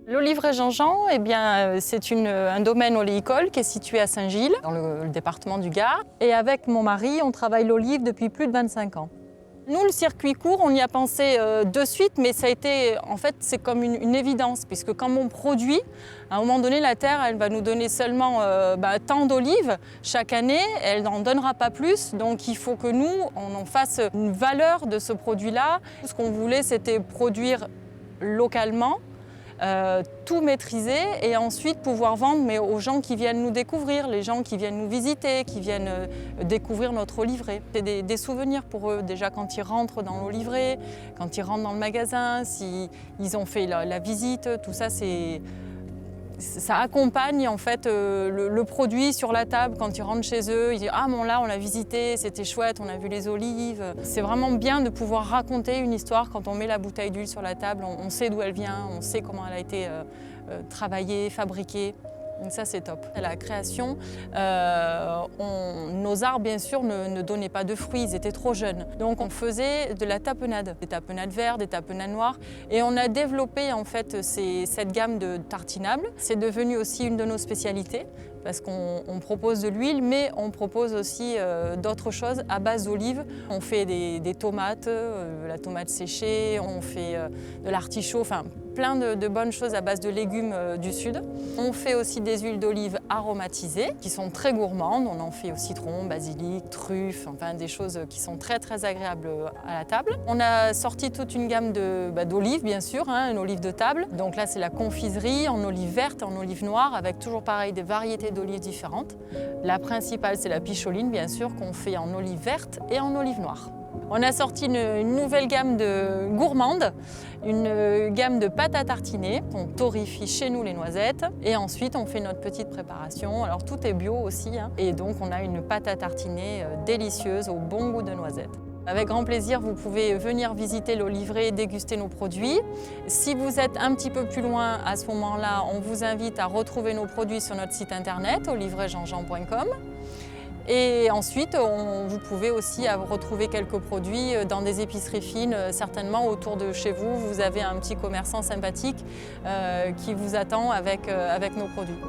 L'Oliverai Jean-Jean, c'est un domaine oléicole qui est situé à Saint-Gilles, dans le département du Gard. Et avec mon mari, on travaille l'olive depuis plus de 25 ans. Nous, le circuit court, on y a pensé de suite, mais ça a été, en fait, c'est comme une évidence, puisque quand on produit, à un moment donné, la terre, elle va nous donner seulement tant d'olives chaque année, elle n'en donnera pas plus, donc il faut que nous, on en fasse une valeur de ce produit-là. Ce qu'on voulait, c'était produire localement, tout maîtriser et ensuite pouvoir vendre aux gens qui viennent nous découvrir, les gens qui viennent nous visiter, qui viennent découvrir notre oliverai. C'est des souvenirs pour eux déjà quand ils rentrent dans l'oliverai, quand ils rentrent dans le magasin, s'ils ont fait la visite, tout ça ça accompagne en fait le produit sur la table quand ils rentrent chez eux. Ils disent « Ah bon là on l'a visité, c'était chouette, on a vu les olives ». C'est vraiment bien de pouvoir raconter une histoire quand on met la bouteille d'huile sur la table. On sait d'où elle vient, on sait comment elle a été travaillée, fabriquée. Donc ça c'est top. À la création, nos arbres bien sûr ne donnaient pas de fruits, ils étaient trop jeunes. Donc on faisait de la tapenade, des tapenades vertes, des tapenades noires. Et on a développé en fait cette gamme de tartinables. C'est devenu aussi une de nos spécialités parce qu'on propose de l'huile, mais on propose aussi d'autres choses à base d'olives. On fait des tomates, la tomate séchée, on fait de l'artichaut, enfin plein de bonnes choses à base de légumes du sud. On fait aussi des huiles d'olive aromatisées qui sont très gourmandes. On en fait au citron, basilic, truffe, enfin des choses qui sont très très agréables à la table. On a sorti toute une gamme d'olives bien sûr, une olive de table. Donc là c'est la confiserie en olive verte et en olive noire avec toujours pareil des variétés d'olives différentes. La principale c'est la picholine bien sûr qu'on fait en olive verte et en olive noire. On a sorti une nouvelle gamme de gourmandes, une gamme de pâtes à tartiner. On torréfie chez nous les noisettes et ensuite on fait notre petite préparation. Alors tout est bio aussi et donc on a une pâte à tartiner délicieuse au bon goût de noisettes. Avec grand plaisir, vous pouvez venir visiter l'oliverai et déguster nos produits. Si vous êtes un petit peu plus loin, à ce moment-là, on vous invite à retrouver nos produits sur notre site internet oliverajeanjean.com. Et ensuite, vous pouvez aussi retrouver quelques produits dans des épiceries fines, certainement autour de chez vous. Vous avez un petit commerçant sympathique qui vous attend avec nos produits.